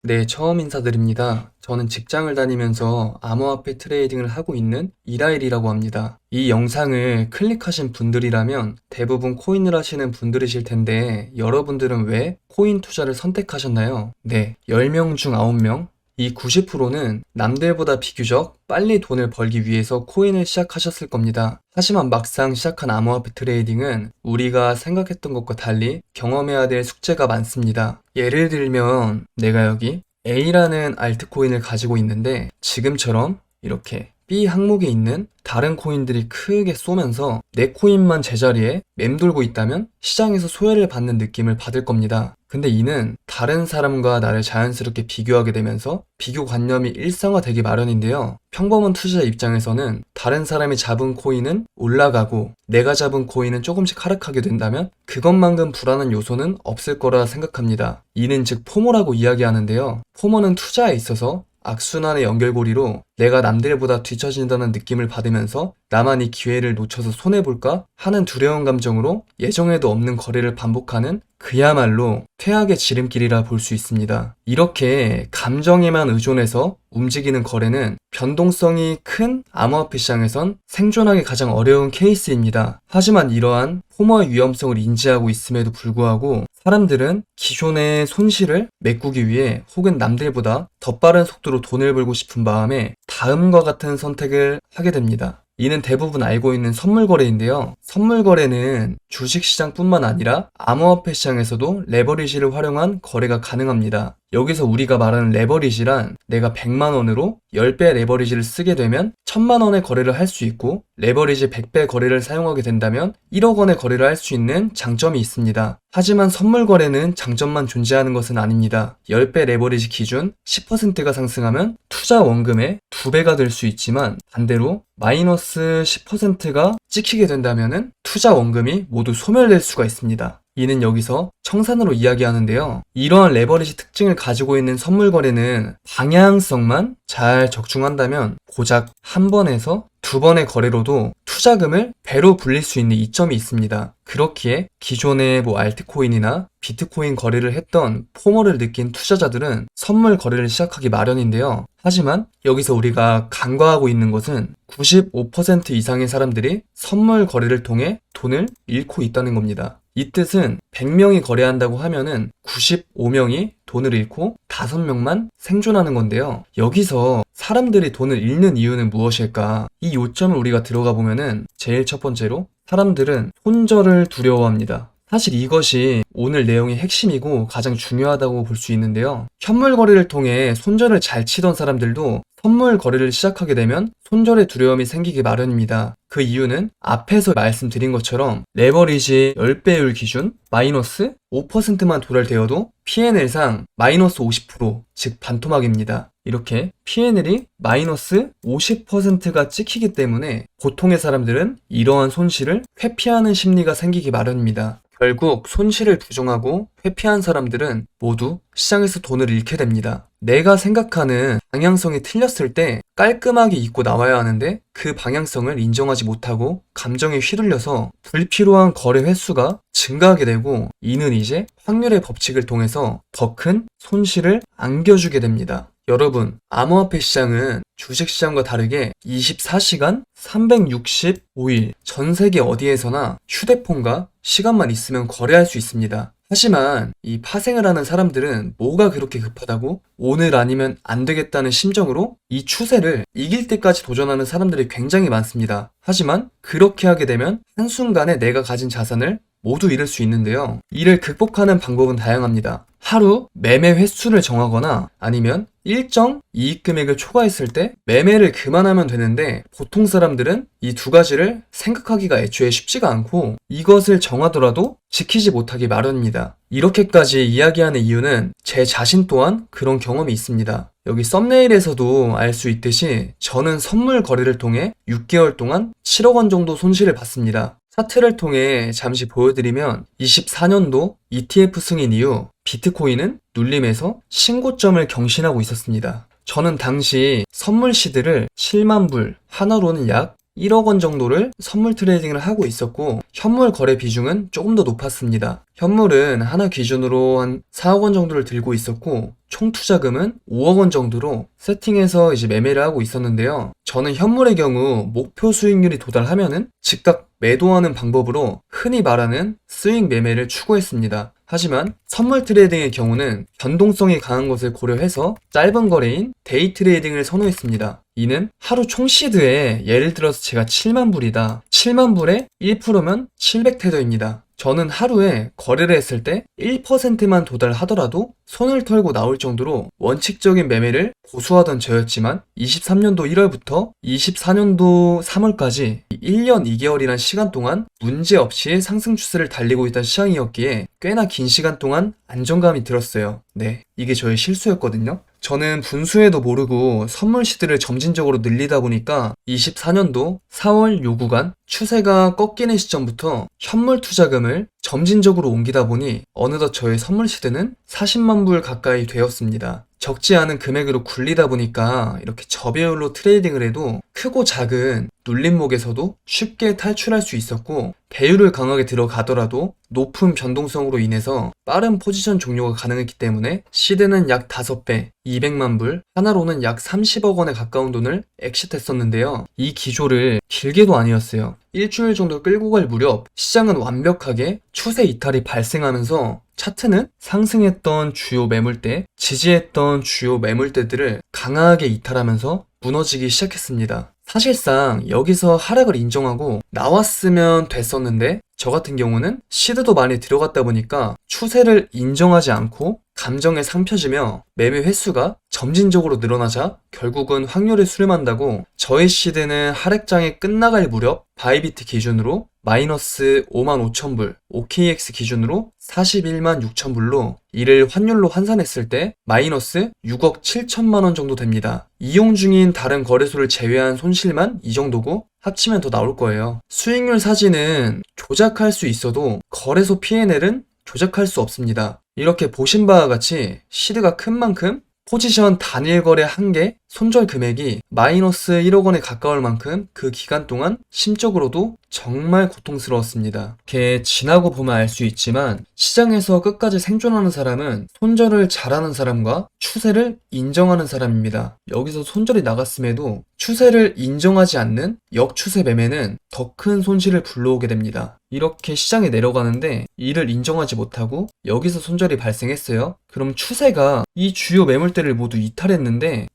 네, 처음 인사드립니다. 저는 직장을 다니면서 암호화폐 트레이딩을 하고 있는 이라일이라고 합니다. 이 영상을 클릭하신 분들이라면 대부분 코인을 하시는 분들이실 텐데 여러분들은 왜 코인 투자를 선택하셨나요? 네, 10명 중 9명, 이 90%는 남들보다 비교적 빨리 돈을 벌기 위해서 코인을 시작하셨을 겁니다. 하지만 막상 시작한 암호화폐 트레이딩은 우리가 생각했던 것과 달리 경험해야 될 숙제가 많습니다. 예를 들면 내가 여기 A라는 알트코인을 가지고 있는데 지금처럼 이렇게 B 항목에 있는 다른 코인들이 크게 쏘면서 내 코인만 제자리에 맴돌고 있다면 시장에서 소외를 받는 느낌을 받을 겁니다. 근데 이는 다른 사람과 나를 자연스럽게 비교하게 되면서 비교관념이 일상화되기 마련인데요. 평범한 투자자 입장에서는 다른 사람이 잡은 코인은 올라가고 내가 잡은 코인은 조금씩 하락하게 된다면 그것만큼 불안한 요소는 없을 거라 생각합니다. 이는 즉 포모라고 이야기하는데요. 포모는 투자에 있어서 악순환의 연결고리로 내가 남들보다 뒤처진다는 느낌을 받으면서 나만 이 기회를 놓쳐서 손해볼까 하는 두려운 감정으로 예정에도 없는 거래를 반복하는 그야말로 퇴학의 지름길이라 볼 수 있습니다. 이렇게 감정에만 의존해서 움직이는 거래는 변동성이 큰 암호화폐 시장에선 생존하기 가장 어려운 케이스입니다. 하지만 이러한 포모의 위험성을 인지하고 있음에도 불구하고 사람들은 기존의 손실을 메꾸기 위해 혹은 남들보다 더 빠른 속도로 돈을 벌고 싶은 마음에 다음과 같은 선택을 하게 됩니다. 이는 대부분 알고 있는 선물 거래인데요. 선물 거래는 주식시장뿐만 아니라 암호화폐 시장에서도 레버리지를 활용한 거래가 가능합니다. 여기서 우리가 말하는 레버리지란 내가 100만 원으로 10배 레버리지를 쓰게 되면 1000만 원의 거래를 할 수 있고 레버리지 100배 거래를 사용하게 된다면 1억 원의 거래를 할 수 있는 장점이 있습니다. 하지만 선물 거래는 장점만 존재하는 것은 아닙니다. 10배 레버리지 기준 10%가 상승하면 투자 원금의 2배가 될 수 있지만 반대로 마이너스 10%가 찍히게 된다면 투자 원금이 모두 소멸될 수가 있습니다. 이는 여기서 청산으로 이야기하는데요. 이러한 레버리지 특징을 가지고 있는 선물 거래는 방향성만 잘 적중한다면 고작 한 번에서 두 번의 거래로도 투자금을 배로 불릴 수 있는 이점이 있습니다. 그렇기에 기존의 알트코인이나 비트코인 거래를 했던 포모를 느낀 투자자들은 선물 거래를 시작하기 마련인데요. 하지만 여기서 우리가 간과하고 있는 것은 95% 이상의 사람들이 선물 거래를 통해 돈을 잃고 있다는 겁니다. 이 뜻은 100명이 거래한다고 하면은 95명이 돈을 잃고 5명만 생존하는 건데요. 여기서 사람들이 돈을 잃는 이유는 무엇일까? 이 요점을 우리가 들어가 보면은 제일 첫 번째로 사람들은 손절을 두려워합니다. 사실 이것이 오늘 내용의 핵심이고 가장 중요하다고 볼 수 있는데요. 현물 거래를 통해 손절을 잘 치던 사람들도 선물 거래를 시작하게 되면 손절의 두려움이 생기기 마련입니다. 그 이유는 앞에서 말씀드린 것처럼 레버리지 10배율 기준 마이너스 5%만 도달되어도 P&L상 마이너스 50%, 즉 반토막입니다. 이렇게 P&L이 마이너스 50%가 찍히기 때문에 보통의 사람들은 이러한 손실을 회피하는 심리가 생기기 마련입니다. 결국 손실을 부정하고 회피한 사람들은 모두 시장에서 돈을 잃게 됩니다. 내가 생각하는 방향성이 틀렸을 때 깔끔하게 잊고 나와야 하는데 그 방향성을 인정하지 못하고 감정에 휘둘려서 불필요한 거래 횟수가 증가하게 되고 이는 이제 확률의 법칙을 통해서 더 큰 손실을 안겨주게 됩니다. 여러분, 암호화폐 시장은 주식시장과 다르게 24시간 365일 전 세계 어디에서나 휴대폰과 시간만 있으면 거래할 수 있습니다. 하지만 이 파생을 하는 사람들은 뭐가 그렇게 급하다고 오늘 아니면 안 되겠다는 심정으로 이 추세를 이길 때까지 도전하는 사람들이 굉장히 많습니다. 하지만 그렇게 하게 되면 한순간에 내가 가진 자산을 모두 잃을 수 있는데요. 이를 극복하는 방법은 다양합니다. 하루 매매 횟수를 정하거나 아니면 일정 이익 금액을 초과했을 때 매매를 그만하면 되는데 보통 사람들은 이 두 가지를 생각하기가 애초에 쉽지가 않고 이것을 정하더라도 지키지 못하기 마련입니다. 이렇게까지 이야기하는 이유는 제 자신 또한 그런 경험이 있습니다. 여기 썸네일에서도 알 수 있듯이 저는 선물 거래를 통해 6개월 동안 7억 원 정도 손실을 봤습니다. 차트를 통해 잠시 보여드리면 24년도 ETF 승인 이후 비트코인은 눌림에서 신고점을 경신하고 있었습니다. 저는 당시 선물 시드를 7만 불, 하나로는 약 1억 원 정도를 선물 트레이딩을 하고 있었고 현물 거래 비중은 조금 더 높았습니다. 현물은 하나 기준으로 한 4억 원 정도를 들고 있었고 총 투자금은 5억 원 정도로 세팅해서 이제 매매를 하고 있었는데요. 저는 현물의 경우 목표 수익률이 도달하면은 즉각 매도하는 방법으로 흔히 말하는 스윙 매매를 추구했습니다. 하지만 선물 트레이딩의 경우는 변동성이 강한 것을 고려해서 짧은 거래인 데이 트레이딩을 선호했습니다. 이는 하루 총 시드에 예를 들어서 제가 7만 불이다. 7만 불에 1%면 700테더입니다. 저는 하루에 거래를 했을 때 1%만 도달하더라도 손을 털고 나올 정도로 원칙적인 매매를 고수하던 저였지만 23년도 1월부터 24년도 3월까지 1년 2개월이란 시간 동안 문제없이 상승 추세를 달리고 있던 시장이었기에 꽤나 긴 시간 동안 안정감이 들었어요. 네, 이게 저의 실수였거든요. 저는 분수에도 모르고 선물 시드를 점진적으로 늘리다 보니까 24년도 4월 요 구간 추세가 꺾이는 시점부터 현물 투자금을 점진적으로 옮기다 보니 어느덧 저의 선물 시드는 40만 불 가까이 되었습니다. 적지 않은 금액으로 굴리다 보니까 이렇게 저배율로 트레이딩을 해도 크고 작은 눌림목에서도 쉽게 탈출할 수 있었고 배율을 강하게 들어가더라도 높은 변동성으로 인해서 빠른 포지션 종료가 가능했기 때문에 시드는 약 5배, 200만 불, 하나로는 약 30억 원에 가까운 돈을 엑시트했었는데요. 이 기조를 길게도 아니었어요. 일주일 정도 끌고 갈 무렵 시장은 완벽하게 추세 이탈이 발생하면서 차트는 상승했던 주요 매물대, 지지했던 주요 매물대들을 강하게 이탈하면서 무너지기 시작했습니다. 사실상 여기서 하락을 인정하고 나왔으면 됐었는데 저 같은 경우는 시드도 많이 들어갔다 보니까 추세를 인정하지 않고 감정에 상펴지며 매매 횟수가 점진적으로 늘어나자 결국은 확률에 수렴한다고 저의 시드는 하락장이 끝나갈 무렵 바이비트 기준으로 마이너스 5만 5천 불, OKX 기준으로 41만 6천 불로 이를 환율로 환산했을 때 마이너스 6억 7천만 원 정도 됩니다. 이용 중인 다른 거래소를 제외한 손실만 이 정도고 합치면 더 나올 거예요. 수익률 사진은 조작할 수 있어도 거래소 P&L은 조작할 수 없습니다. 이렇게 보신 바와 같이 시드가 큰 만큼 포지션 단일 거래 1개 손절 금액이 마이너스 1억 원에 가까울 만큼 그 기간 동안 심적으로도 정말 고통스러웠습니다. 이렇게 지나고 보면 알 수 있지만 시장에서 끝까지 생존하는 사람은 손절을 잘하는 사람과 추세를 인정하는 사람입니다. 여기서 손절이 나갔음에도 추세를 인정하지 않는 역추세 매매는 더 큰 손실을 불러오게 됩니다. 이렇게 시장에 내려가는데 이를 인정하지 못하고 여기서 손절이 발생했어요. 그럼 추세가 이 주요 매물대를 모두 이탈했는데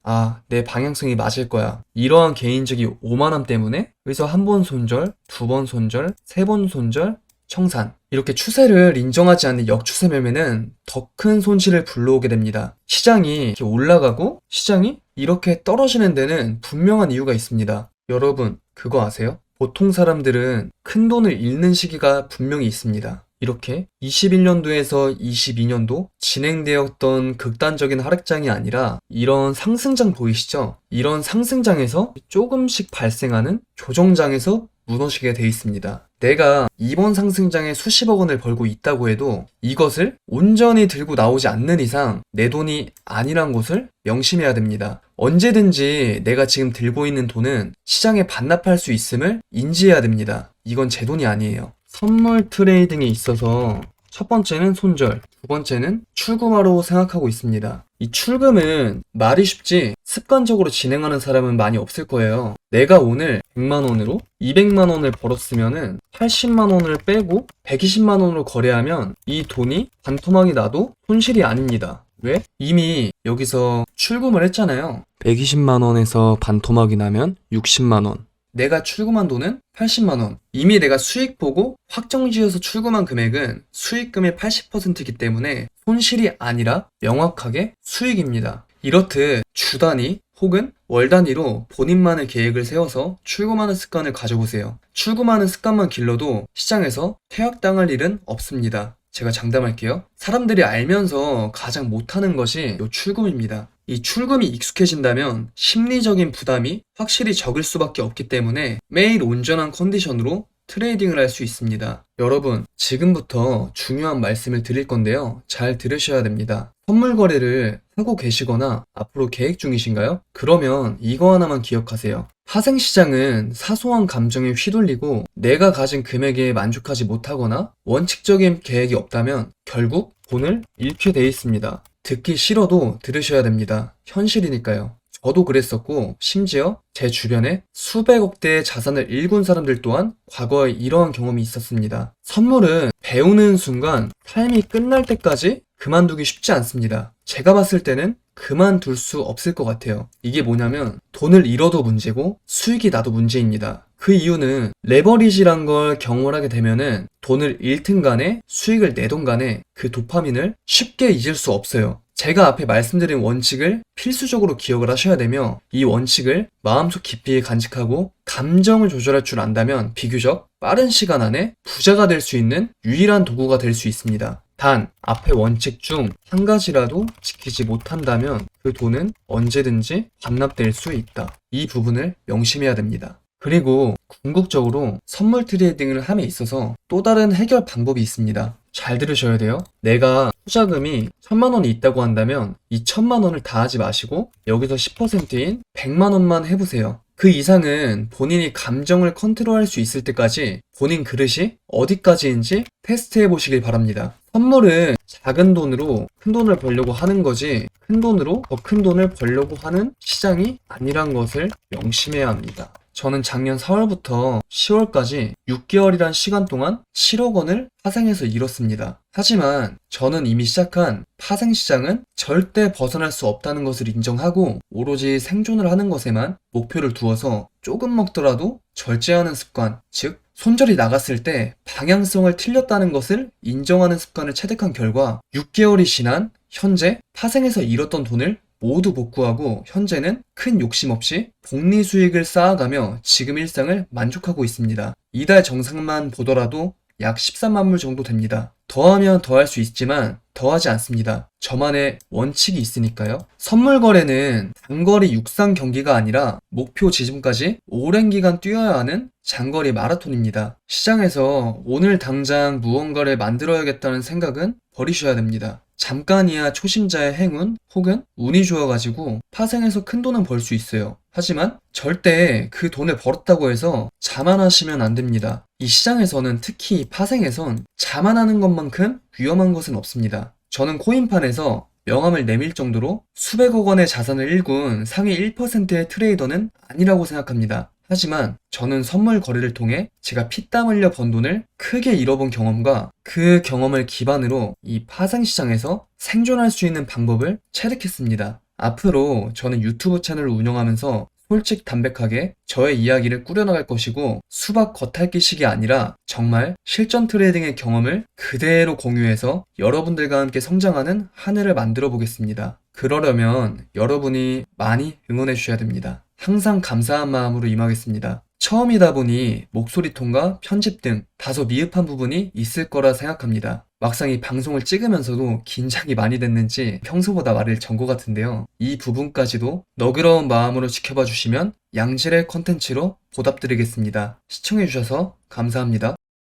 내 방향성이 맞을 거야. 이러한 개인적인 오만함 때문에 여기서 한 번 손절, 2번 손절, 3번 손절, 청산. 이렇게 추세를 인정하지 않는 역추세 매매는 더 큰 손실을 불러오게 됩니다. 시장이 이렇게 올라가고 시장이 이렇게 떨어지는 데는 분명한 이유가 있습니다. 여러분, 그거 아세요? 보통 사람들은 큰 돈을 잃는 시기가 분명히 있습니다. 이렇게 21년도에서 22년도 진행되었던 극단적인 하락장이 아니라 이런 상승장 보이시죠? 이런 상승장에서 조금씩 발생하는 조정장에서 무너지게 돼 있습니다. 내가 이번 상승장에 수십억 원을 벌고 있다고 해도 이것을 온전히 들고 나오지 않는 이상 내 돈이 아니란 것을 명심해야 됩니다. 언제든지 내가 지금 들고 있는 돈은 시장에 반납할 수 있음을 인지해야 됩니다. 이건 제 돈이 아니에요. 선물 트레이딩에 있어서 첫 번째는 손절, 두 번째는 출금화로 생각하고 있습니다. 이 출금은 말이 쉽지 습관적으로 진행하는 사람은 많이 없을 거예요. 내가 오늘 100만 원으로 200만 원을 벌었으면은 80만 원을 빼고 120만 원으로 거래하면 이 돈이 반토막이 나도 손실이 아닙니다. 왜? 이미 여기서 출금을 했잖아요. 120만 원에서 반토막이 나면 60만 원. 내가 출금한 돈은 80만 원. 이미 내가 수익 보고 확정지어서 출금한 금액은 수익금의 80%이기 때문에 손실이 아니라 명확하게 수익입니다. 이렇듯 주 단위 혹은 월 단위로 본인만의 계획을 세워서 출금하는 습관을 가져보세요. 출금하는 습관만 길러도 시장에서 퇴학당할 일은 없습니다. 제가 장담할게요. 사람들이 알면서 가장 못하는 것이 이 출금입니다. 이 출금이 익숙해진다면 심리적인 부담이 확실히 적을 수밖에 없기 때문에 매일 온전한 컨디션으로 트레이딩을 할 수 있습니다. 여러분, 지금부터 중요한 말씀을 드릴 건데요. 잘 들으셔야 됩니다. 선물 거래를 하고 계시거나 앞으로 계획 중이신가요? 그러면 이거 하나만 기억하세요. 파생시장은 사소한 감정에 휘둘리고 내가 가진 금액에 만족하지 못하거나 원칙적인 계획이 없다면 결국 돈을 잃게 돼 있습니다. 듣기 싫어도 들으셔야 됩니다. 현실이니까요. 저도 그랬었고, 심지어 제 주변에 수백억 대의 자산을 일군 사람들 또한 과거에 이러한 경험이 있었습니다. 선물은 배우는 순간 타임이 끝날 때까지 그만두기 쉽지 않습니다. 제가 봤을 때는 그만둘 수 없을 것 같아요. 이게 뭐냐면 돈을 잃어도 문제고 수익이 나도 문제입니다. 그 이유는 레버리지란 걸 경험을 하게 되면은 돈을 잃든 간에 수익을 내든 간에 그 도파민을 쉽게 잊을 수 없어요. 제가 앞에 말씀드린 원칙을 필수적으로 기억을 하셔야 되며, 이 원칙을 마음속 깊이 간직하고 감정을 조절할 줄 안다면 비교적 빠른 시간 안에 부자가 될 수 있는 유일한 도구가 될 수 있습니다. 단, 앞의 원칙 중 한 가지라도 지키지 못한다면 그 돈은 언제든지 반납될 수 있다. 이 부분을 명심해야 됩니다. 그리고 궁극적으로 선물 트레이딩을 함에 있어서 또 다른 해결 방법이 있습니다. 잘 들으셔야 돼요. 내가 투자금이 1,000만 원이 있다고 한다면 이 1,000만 원을 다 하지 마시고 여기서 10%인 100만 원만 해보세요. 그 이상은 본인이 감정을 컨트롤할 수 있을 때까지 본인 그릇이 어디까지인지 테스트해 보시길 바랍니다. 선물은 작은 돈으로 큰 돈을 벌려고 하는 거지, 큰 돈으로 더 큰 돈을 벌려고 하는 시장이 아니란 것을 명심해야 합니다. 저는 작년 4월부터 10월까지 6개월이란 시간 동안 7억 원을 파생해서 잃었습니다. 하지만 저는 이미 시작한 파생시장은 절대 벗어날 수 없다는 것을 인정하고 오로지 생존을 하는 것에만 목표를 두어서 조금 먹더라도 절제하는 습관, 즉 손절이 나갔을 때 방향성을 틀렸다는 것을 인정하는 습관을 체득한 결과 6개월이 지난 현재 파생해서 잃었던 돈을 모두 복구하고 현재는 큰 욕심 없이 복리 수익을 쌓아가며 지금 일상을 만족하고 있습니다. 이달 정상만 보더라도 약 13만 불 정도 됩니다. 더하면 더할 수 있지만 더하지 않습니다. 저만의 원칙이 있으니까요. 선물 거래는 단거리 육상 경기가 아니라 목표 지점까지 오랜 기간 뛰어야 하는 장거리 마라톤입니다. 시장에서 오늘 당장 무언가를 만들어야겠다는 생각은 버리셔야 됩니다. 잠깐이야 초심자의 행운 혹은 운이 좋아가지고 파생해서 큰 돈은 벌 수 있어요. 하지만 절대 그 돈을 벌었다고 해서 자만하시면 안 됩니다. 이 시장에서는 특히 파생에선 자만하는 것만큼 위험한 것은 없습니다. 저는 코인판에서 명함을 내밀 정도로 수백억 원의 자산을 일군 상위 1%의 트레이더는 아니라고 생각합니다. 하지만 저는 선물 거래를 통해 제가 피땀 흘려 번 돈을 크게 잃어본 경험과 그 경험을 기반으로 이 파생시장에서 생존할 수 있는 방법을 체득했습니다. 앞으로 저는 유튜브 채널을 운영하면서 솔직 담백하게 저의 이야기를 꾸려나갈 것이고 수박 겉핥기식이 아니라 정말 실전 트레이딩의 경험을 그대로 공유해서 여러분들과 함께 성장하는 한 해를 만들어 보겠습니다. 그러려면 여러분이 많이 응원해 주셔야 됩니다. 항상 감사한 마음으로 임하겠습니다. 처음이다 보니 목소리 톤과 편집 등 다소 미흡한 부분이 있을 거라 생각합니다. 막상 이 방송을 찍으면서도 긴장이 많이 됐는지 평소보다 말을 전것 같은데요. 이 부분까지도 너그러운 마음으로 지켜봐 주시면 양질의 컨텐츠로 보답드리겠습니다. 시청해주셔서 감사합니다.